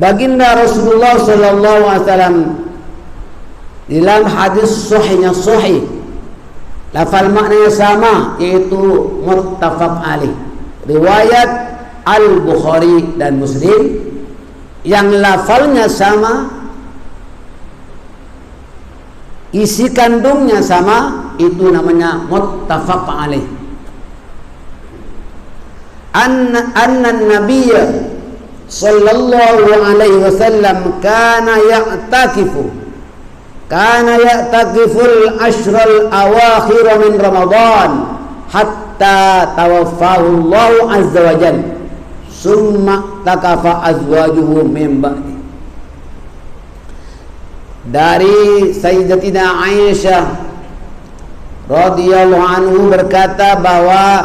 Baginda Rasulullah sallallahu alaihi wasallam dalam hadis sahih, lafal maknanya sama, yaitu muttafaq alaih, riwayat Al-Bukhari dan Muslim, yang lafalnya sama, isi kandungnya sama, itu namanya muttafaq alaih. Anna nabiyya sallallahu alaihi wasallam kana ya'takiful ashral awakhir min Ramadan hatta tawaffahu Allah azza wa jalla summa takafa azwajuhu min ba'di. Dari Sayyidatina Aisyah radhiyallahu anhu berkata bahwa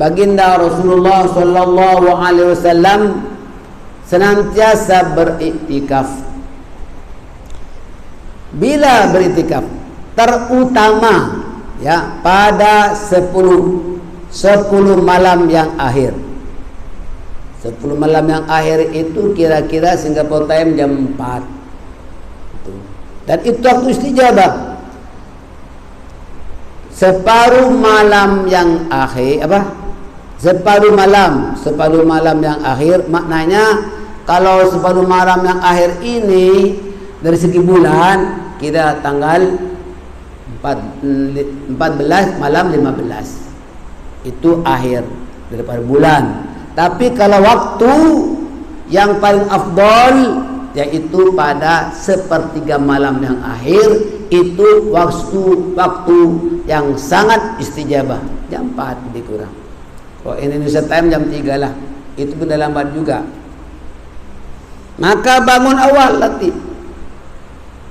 baginda Rasulullah sallallahu alaihi wasallam senantiasa beriktikaf. Bila beriktikaf, terutama ya pada 10 malam yang akhir. 10 malam yang akhir itu kira-kira Singapore time jam 4. Dan itu waktu istijabah. Separuh malam yang akhir separuh malam yang akhir, maknanya kalau separuh malam yang akhir ini dari segi bulan kira tanggal 14 malam 15 itu akhir daripada bulan. Tapi kalau waktu yang paling afdal yaitu pada sepertiga malam yang akhir, itu waktu yang sangat istijabah, jam 4 lebih kurang. Kalau Indonesia time jam 3 lah, itu pun dah lambat juga. Maka bangun awal latih,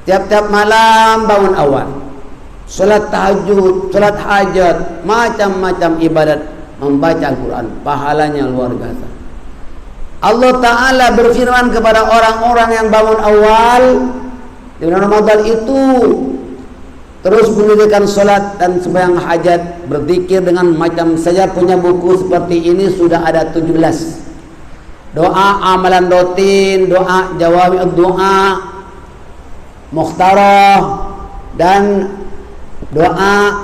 tiap-tiap malam bangun awal, salat tahajud, salat hajat, macam-macam ibadat, membaca Al-Quran, pahalanya luar biasa. Allah Ta'ala berfirman kepada orang-orang yang bangun awal di bulan Ramadan itu, terus mendirikan salat dan sembahyang hajat, berzikir dengan macam saja. Punya buku seperti ini sudah ada 17. Doa amalan rutin, doa jawami doa mukhtarah, dan doa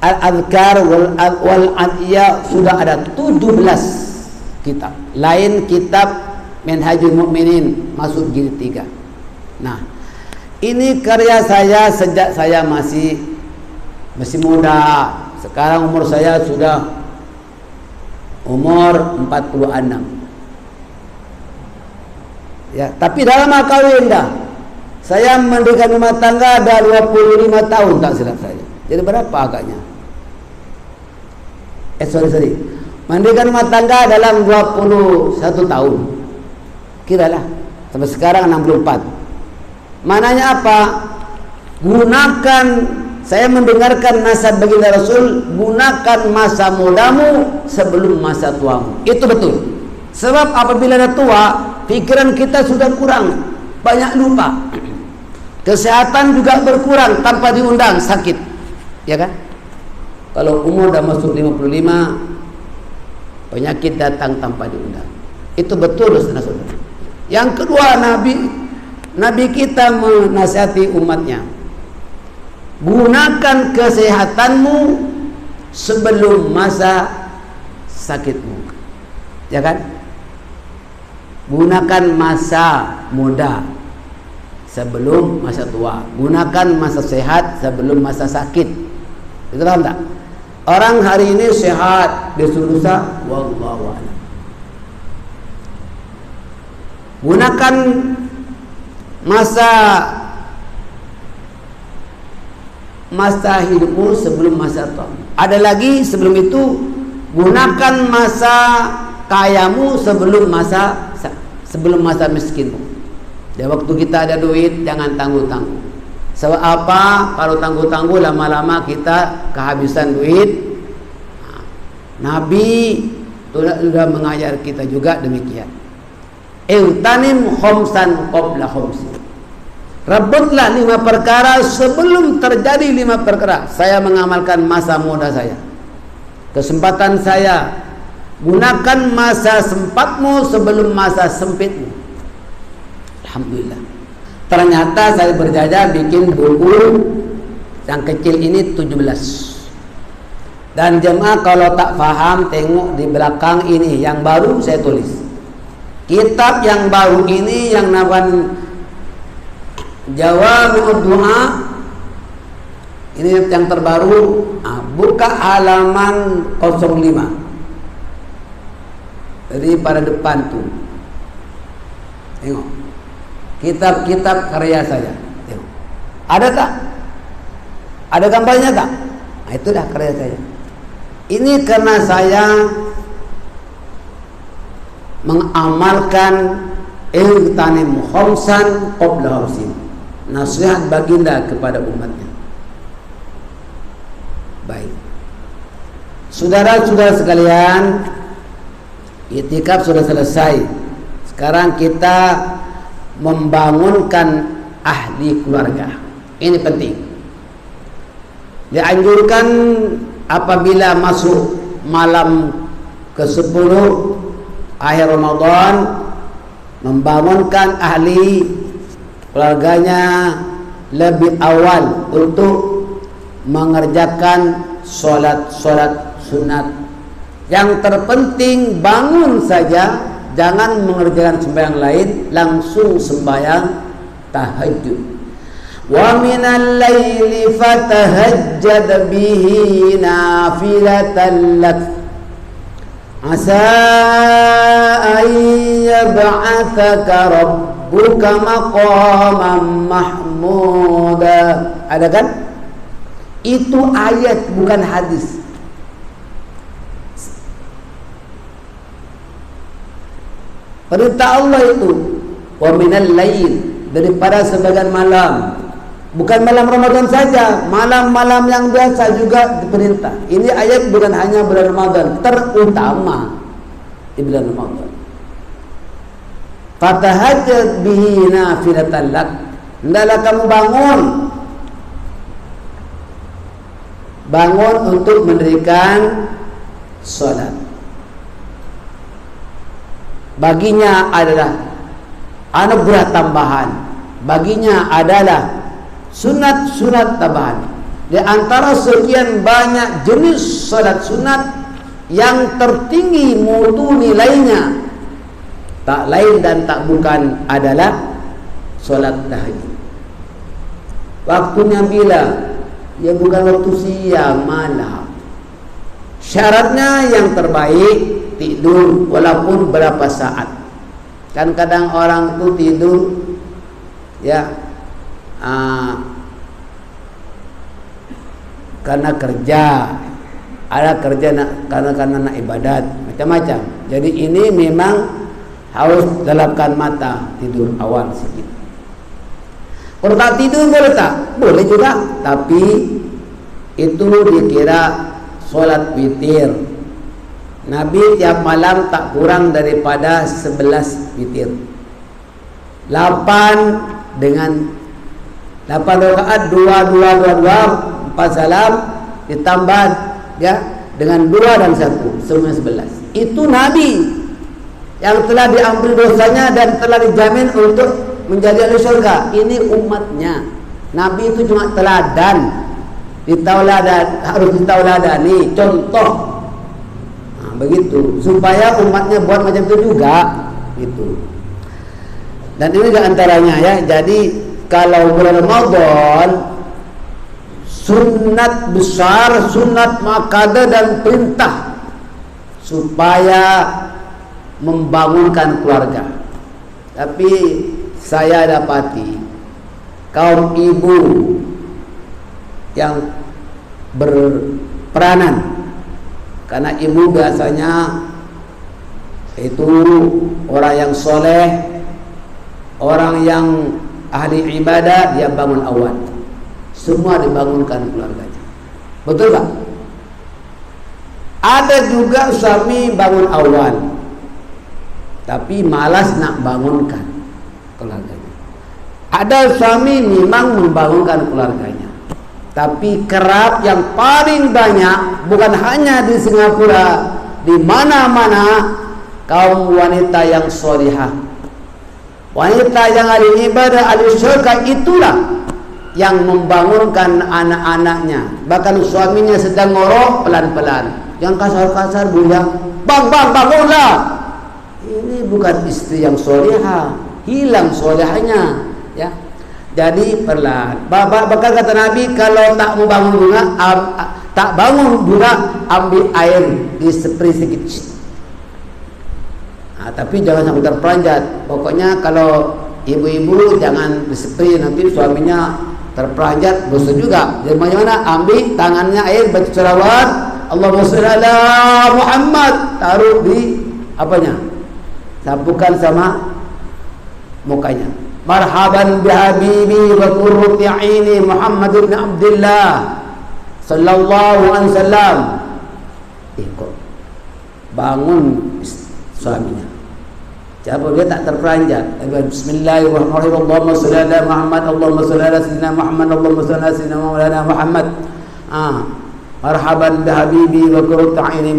al-adhkar wal adiyah, sudah ada 17 kitab. Lain kitab Minhajul Mu'minin masuk jilid 3. Nah, ini karya saya sejak saya masih muda. Sekarang umur saya sudah umur 46. Ya, tapi dalam kawin dah. Saya mendirikan rumah tangga dah 25 tahun tak silap saya. Jadi berapa agaknya? Sorry. Mendirikan rumah tangga dalam 21 tahun. Kiralah sampai sekarang 64. Mananya apa? Gunakan, saya mendengarkan nasihat baginda Rasul, gunakan masa mudamu sebelum masa tuamu. Itu betul. Sebab apabila dah tua, pikiran kita sudah kurang, banyak lupa. Kesehatan juga berkurang tanpa diundang, sakit. Ya kan? Kalau umur dah masuk 55, penyakit datang tanpa diundang. Itu betul, saudara-saudara. Yang kedua, Nabi kita menasihati umatnya, gunakan kesehatanmu sebelum masa sakitmu. Ya kan? Gunakan masa muda sebelum masa tua. Gunakan masa sehat sebelum masa sakit. Itu paham tak? Orang hari ini sehat, dia lusa, wallahu a'lam. Gunakan masa hidupmu sebelum masa tua. Ada lagi sebelum itu, gunakan masa kayamu sebelum masa miskinmu. Dan waktu kita ada duit, jangan tangguh-tangguh. Sebab apa? Kalau tangguh-tangguh, lama-lama kita kehabisan duit. Nabi sudah mengajar kita juga demikian. Iltanim khomsan qabla khomsin. Rebutlah 5 perkara sebelum terjadi 5 perkara. Saya mengamalkan masa muda saya, kesempatan saya. Gunakan masa sempatmu sebelum masa sempitmu. Alhamdulillah. Ternyata saya berjaya bikin buku yang kecil ini 17. Dan jemaah kalau tak paham tengok di belakang ini yang baru saya tulis. Kitab yang baru ini yang namanya Jawami'ud Du'a. Ini yang terbaru. Buka halaman 05. Jadi pada depan tuh. Tengok. Kitab-kitab karya saya. Tengok. Ada tak? Ada gambarnya tak? Nah, itu dah karya saya. Ini karena saya mengamalkan iltanim khamsan qabla harsin, nasihat baginda kepada umatnya. Baik, saudara-saudara sekalian, itikaf sudah selesai. Sekarang kita membangunkan ahli keluarga. Ini penting. Dianjurkan apabila masuk malam ke-10 akhir Ramadan, membangunkan ahli keluarganya lebih awal untuk mengerjakan solat-solat sunat. Yang terpenting bangun saja, jangan mengerjakan sembahyang lain, langsung sembahyang tahajud. Wa minal laili fatahajjad bihi nafilatan lak asa an yab'athaka rabbuka maqaman mahmuda. Ada kan? Itu ayat bukan hadis. Perintah Allah itu wa minal lail, daripada sebagian malam. Bukan malam Ramadan saja, malam-malam yang biasa juga diperintah. Ini ayat bukan hanya bulan Ramadan, terutama di bulan Ramadan. Fatahajjad bihi nafilatan lak, hendaklah kamu bangun untuk mendirikan salat. Baginya adalah anugerah tambahan, baginya adalah sunat-sunat tambahan. Di antara sekian banyak jenis salat sunat, yang tertinggi mutu nilainya tak lain dan tak bukan adalah salat tahajud. Waktunya bila? Ya bukan waktu siang, malam. Syaratnya yang terbaik tidur walaupun berapa saat. Kan kadang orang tuh tidur ya karena kerja, ada kerja karena nak ibadat, macam-macam. Jadi ini memang harus dalamkan mata, tidur awal sedikit. Kalau tak tidur boleh tak? Boleh juga, tapi itu dikira solat witir. Nabi tiap malam tak kurang daripada 11 witir. 8 rakaat, 2, 4 salam, ditambah ya dengan 2 dan 1, semua 11. Itu Nabi yang telah diampuni dosanya dan telah dijamin untuk menjadi ahli surga. Ini umatnya. Nabi itu cuma teladan, harus ditauladani, contoh. Nah, begitu supaya umatnya buat macam itu juga, gitu. Dan ini diantaranya ya. Jadi kalau bulan Ramadan, sunat besar, sunat muakkadah dan perintah supaya membangunkan keluarga. Tapi saya dapati kaum ibu yang berperanan, karena ibu biasanya itu orang yang soleh, orang yang ahli ibadah, dia bangun awal. Semua dibangunkan keluarganya. Betul tak? Ada juga suami bangun awal, tapi malas nak bangunkan keluarganya. Ada suami memang membangunkan keluarganya, tapi kerap yang paling banyak, bukan hanya di Singapura, di mana-mana kaum wanita yang solihah Wanita yang ahli ibadah, ahli syurga, itulah yang membangunkan anak-anaknya. Bahkan suaminya sedang ngorok, pelan-pelan, yang kasar-kasar, buya, bang, bangunlah. Ini bukan istri yang solehah, hilang solehahnya, ya. Jadi perlahan. Bahkan kata Nabi, kalau tak mau bangun bunga, tak bangun bunga, ambil air di spray sedikit. Tapi jangan sampai terperanjat. Pokoknya kalau ibu-ibu jangan disepri, nanti suaminya terperanjat, dosa juga. Jadi bagaimana? Ambil tangannya air, baca selawat, Allahumma sholli ala Muhammad, taruh di apanya, sapukan sama mukanya. Marhaban bihabibi wa qurrati aini Muhammad bin Abdullah sallallahu alaihi wasallam. Ikut bangun suaminya. Siapa dia tak terperanjat. Bismillahirrahmanirrahim. Allahumma sholli ala Muhammad, Allahumma sholli ala sayyidina Muhammad, Allahumma sholli ala sayyidina Maulana Muhammad. Marhaban bihabibi wa qurrati aini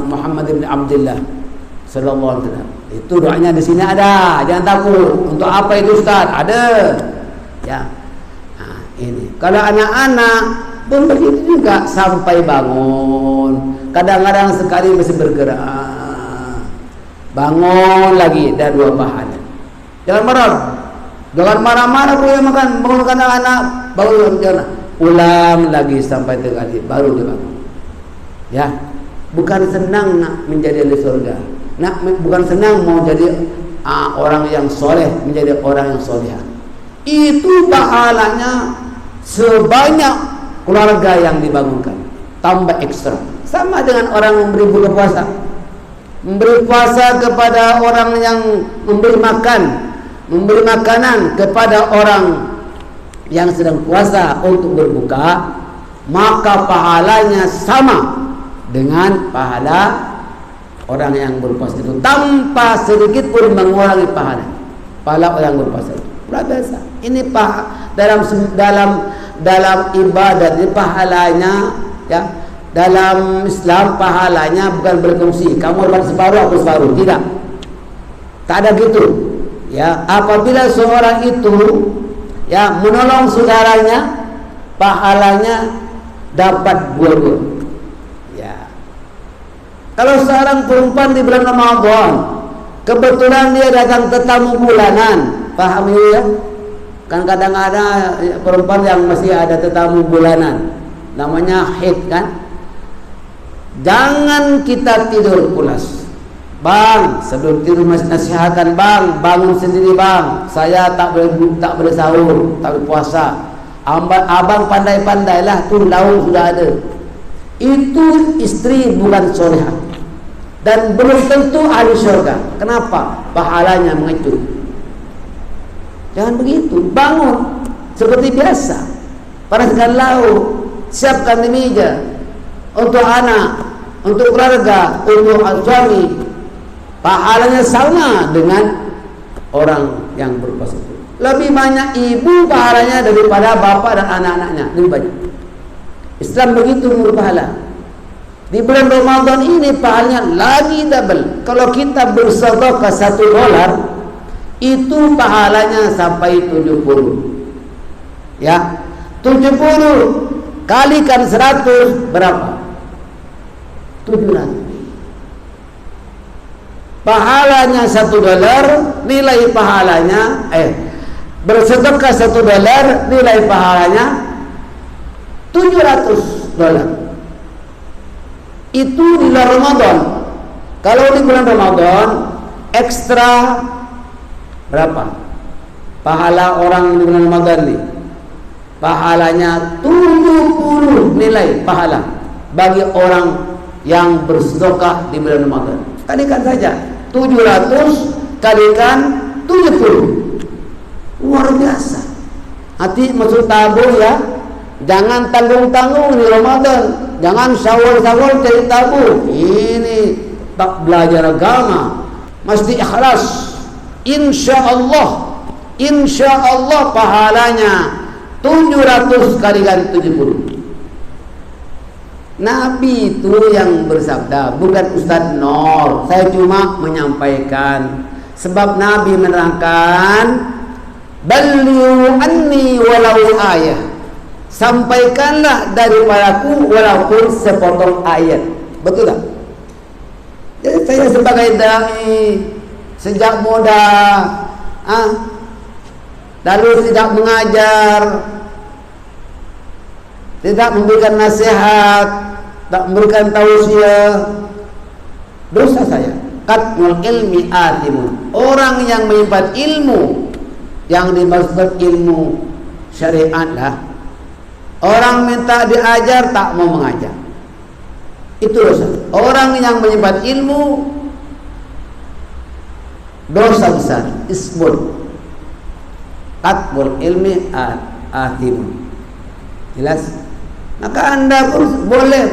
Muhammad bin Abdullah sallallahu alaihi wasallam. Itu doanya di sini ada. Jangan takut. Untuk apa itu Ustaz? Ada. Ya. Ini. Kalau anak-anak pun begitu juga sampai bangun. Kadang-kadang sekali masih bergerak. Bangun lagi, dan 2 pahala. Jangan marah-marah boleh makan. Bangunkan anak, baru jangan. Ulang lagi sampai 3 kali, baru dia bangun. Ya, bukan senang nak menjadi ahli surga. Bukan senang mau jadi orang yang soleh, menjadi orang yang solehah. Itu pahalanya sebanyak keluarga yang dibangunkan, tambah ekstra. Sama dengan orang memberi buka puasa. Memberi puasa kepada orang yang memberi makanan kepada orang yang sedang puasa untuk berbuka, maka pahalanya sama dengan pahala orang yang berpuasa itu, tanpa sedikit pun mengurangi pahala orang yang berpuasa itu. Luar biasa. Ini dalam ibadat, ini pahalanya, ya. Dalam Islam pahalanya bukan berkongsi. Kamu dapat separuh, aku separuh. Tidak. Tak ada gitu. Ya, apabila seorang itu ya menolong saudaranya, pahalanya dapat 2. Ya. Kalau seorang perempuan di bulan Ramadan, kebetulan dia datang tetamu bulanan, paham ya? Kan kadang ada perempuan yang masih ada tetamu bulanan, namanya haid kan? Jangan kita tidur pulas. Bang, sebelum tidur masih nasihatkan, bang, bangun sendiri bang. Saya tak boleh sahur, tak boleh puasa. Abang pandai-pandailah, tuh lauk sudah ada. Itu istri bukan solehah dan belum tentu ahli syurga. Kenapa? Pahalanya mengecut. Jangan begitu. Bangun seperti biasa, panaskan lauk, siapkan di meja untuk anak, untuk keluarga, untuk suami. Pahalanya sama dengan orang yang berpuasa itu. Lebih banyak ibu pahalanya daripada bapak dan anak-anaknya, lebih banyak. Islam begitu berpahala. Di bulan Ramadan ini pahalanya lagi double. Kalau kita bersedekah $1, itu pahalanya sampai 70. Ya, 70 kalikan 100 berapa? 700. Pahalanya $1, nilai pahalanya bersedekah $1, nilai pahalanya $700. Itu di bulan Ramadan. Kalau di bulan Ramadan ekstra berapa? Pahala orang di bulan Ramadan nih, pahalanya 70 nilai pahala bagi orang yang bersedekah di bulan Ramadan. Kalikan saja 700 kalikan 70. Luar biasa. Hati maksud tabung ya. Jangan tanggung-tanggung di Ramadan. Jangan syawal-syawal cari tabung. Ini tak belajar agama. Mesti ikhlas. Insya Allah pahalanya 700 kalikan 70. Nabi itu yang bersabda, bukan Ustaz Nor. Saya cuma menyampaikan Sebab Nabi menerangkan, "Ballighu anni walau ayah." Sampaikanlah daripadaku walaupun sepotong ayat. Betul tak? Jadi saya sebagai dai sejak muda, lalu tidak mengajar, tidak memberikan nasihat, tak memberikan tausiah, dosa saya. Katmul ilmi atimun. Orang yang menyimpan ilmu, yang dimaksud ilmu syariat lah. Orang minta diajar tak mau mengajar, itu dosa. Orang yang menyimpan ilmu, dosa besar, ismun. Katmul ilmi atimun. Jelas? Maka anda pun boleh,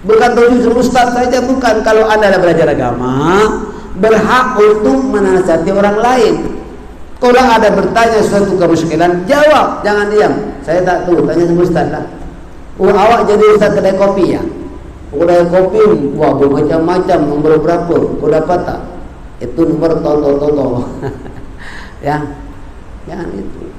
bukan tujuh ustaz saja, bukan. Kalau anda belajar agama, berhak untuk menasihati orang lain. Kalau ada bertanya suatu kemusykilan, jawab, jangan diam. Saya tak tahu, tanya sama ustaz lah. Awak jadi ustaz kedai kopi ya? Kedai kopi, wah bermacam-macam, nomor berapa? Kau dapat tak? Itu nomor toto. Ya, jangan itu.